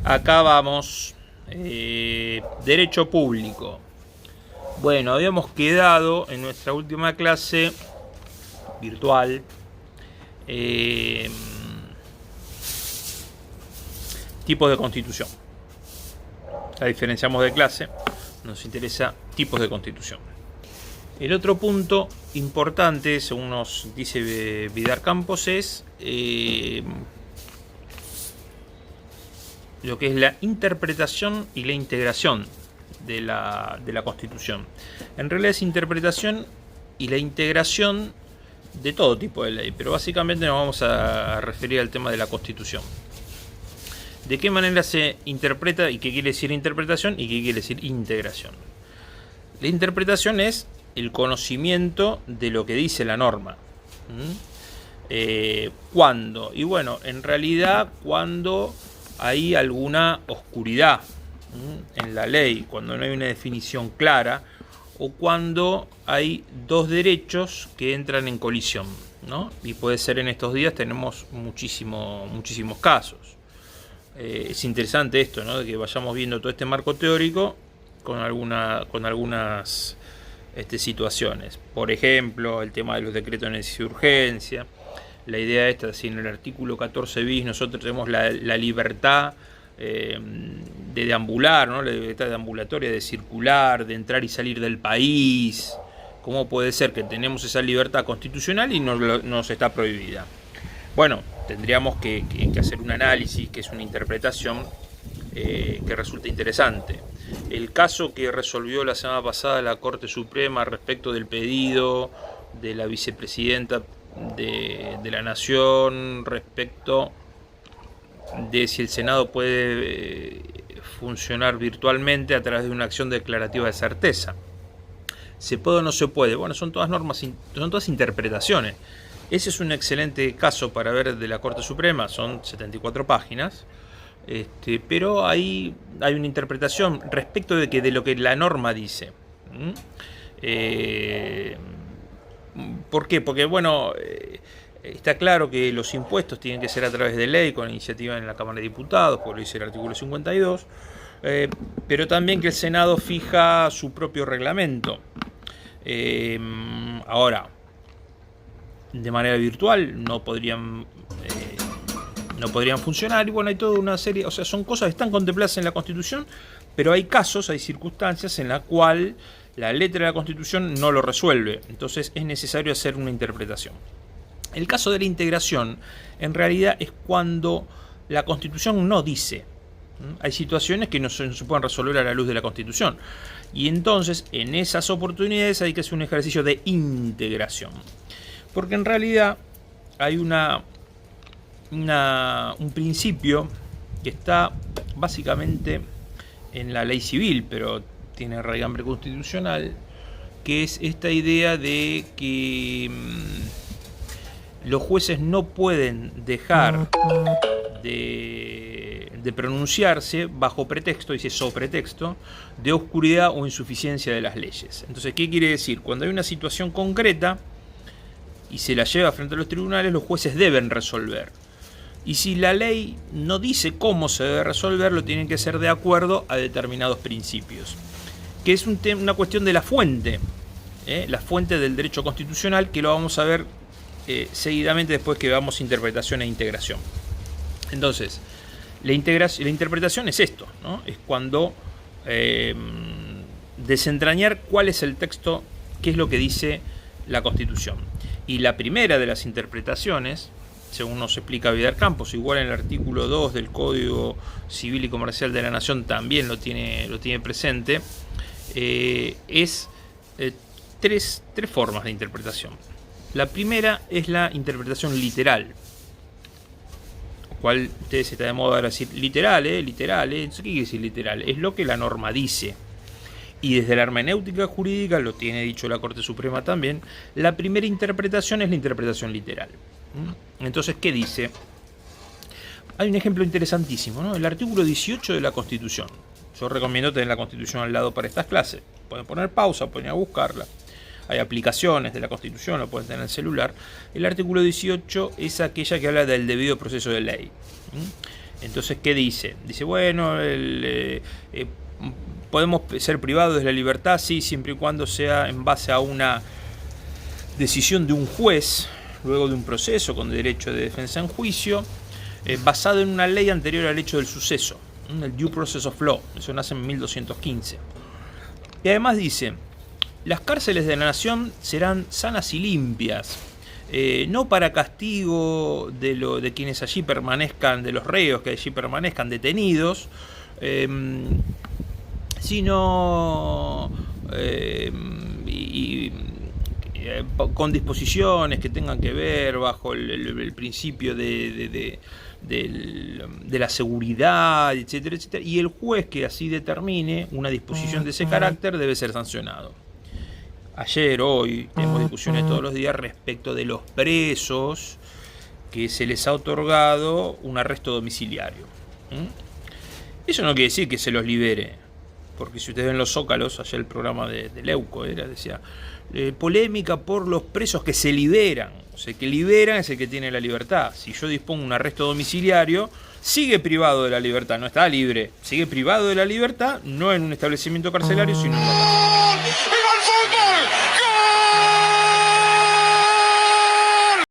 Acá vamos. Derecho público. Bueno, habíamos quedado en nuestra última clase virtual. Tipos de constitución. La diferenciamos de clase. Nos interesa tipos de constitución. El otro punto importante, según nos dice Vidar Campos, es lo que es la interpretación y la integración de la Constitución. En realidad es interpretación y la integración de todo tipo de ley, pero básicamente nos vamos a referir al tema de la Constitución. ¿De qué manera se interpreta y qué quiere decir interpretación y qué quiere decir integración? La interpretación es el conocimiento de lo que dice la norma. ¿Cuándo? Y bueno, en realidad cuando hay alguna oscuridad en la ley, cuando no hay una definición clara o cuando hay dos derechos que entran en colisión, ¿no? Y puede ser en estos días, tenemos muchísimos casos. Es interesante esto, ¿no? De que vayamos viendo todo este marco teórico con algunas situaciones. Por ejemplo, el tema de los decretos de necesidad y urgencia. La idea esta, si en el artículo 14 bis nosotros tenemos la libertad de deambular, ¿no? La libertad deambulatoria, de circular, de entrar y salir del país. ¿Cómo puede ser que tenemos esa libertad constitucional y nos está prohibida? Bueno, tendríamos que hacer un análisis, que es una interpretación que resulta interesante. El caso que resolvió la semana pasada la Corte Suprema respecto del pedido de la vicepresidenta de la Nación respecto de si el Senado puede funcionar virtualmente a través de una acción declarativa de certeza. ¿Se puede o no se puede? Bueno, son todas normas, son todas interpretaciones. Ese es un excelente caso para ver de la Corte Suprema, son 74 páginas. Pero hay una interpretación respecto de lo que la norma dice. ¿Por qué? Porque bueno, está claro que los impuestos tienen que ser a través de ley con iniciativa en la Cámara de Diputados, como lo dice el artículo 52, pero también que el Senado fija su propio reglamento. Ahora, de manera virtual no podrían funcionar, y bueno, hay toda una serie, o sea, son cosas que están contempladas en la Constitución, pero hay casos, hay circunstancias en las cuales la letra de la Constitución no lo resuelve, entonces es necesario hacer una interpretación. El caso de la integración, en realidad, es cuando la Constitución no dice. Hay situaciones que no se pueden resolver a la luz de la Constitución, y entonces en esas oportunidades hay que hacer un ejercicio de integración, porque en realidad hay un principio que está básicamente en la ley civil, pero tiene raigambre constitucional, que es esta idea de que los jueces no pueden dejar de pronunciarse bajo pretexto, dice sobre pretexto, de oscuridad o insuficiencia de las leyes. Entonces, ¿qué quiere decir? Cuando hay una situación concreta y se la lleva frente a los tribunales, los jueces deben resolver. Y si la ley no dice cómo se debe resolver, lo tienen que hacer de acuerdo a determinados principios. Que es una cuestión de la fuente del derecho constitucional, que lo vamos a ver seguidamente después que veamos interpretación e integración. Entonces, la interpretación es esto, ¿no? Es cuando desentrañar cuál es el texto, qué es lo que dice la Constitución. Y la primera de las interpretaciones, según nos explica Vidar Campos, igual en el artículo 2 del Código Civil y Comercial de la Nación también lo tiene presente, es tres formas de interpretación. La primera es la interpretación literal, cual ustedes está de moda ahora decir literal. ¿Qué quiere decir literal? Es lo que la norma dice. Y desde la hermenéutica jurídica, lo tiene dicho la Corte Suprema también, la primera interpretación es la interpretación literal. Entonces, ¿qué dice? Hay un ejemplo interesantísimo, ¿no? El artículo 18 de la Constitución. Yo recomiendo tener la Constitución al lado para estas clases. Pueden poner pausa, pueden ir a buscarla. Hay aplicaciones de la Constitución, lo pueden tener en el celular. El artículo 18 es aquella que habla del debido proceso de ley. Entonces, ¿qué dice? Dice, bueno, podemos ser privados de la libertad, sí, siempre y cuando sea en base a una decisión de un juez, luego de un proceso con derecho de defensa en juicio, basado en una ley anterior al hecho del suceso, el Due Process of Law. Eso nace en 1215. Y además dice, las cárceles de la nación serán sanas y limpias, no para castigo de quienes allí permanezcan, de los reos que allí permanezcan detenidos, sino con disposiciones que tengan que ver bajo el principio de la seguridad, etcétera, etcétera, y el juez que así determine una disposición de ese carácter debe ser sancionado. Ayer, hoy, tenemos discusiones todos los días respecto de los presos que se les ha otorgado un arresto domiciliario. Eso no quiere decir que se los libere, porque si ustedes ven los zócalos, ayer el programa de Leuco decía, polémica por los presos que se liberan. O sea, el que liberan es el que tiene la libertad. Si yo dispongo un arresto domiciliario, sigue privado de la libertad, no está libre, sigue privado de la libertad, no en un establecimiento carcelario, sino en una casa.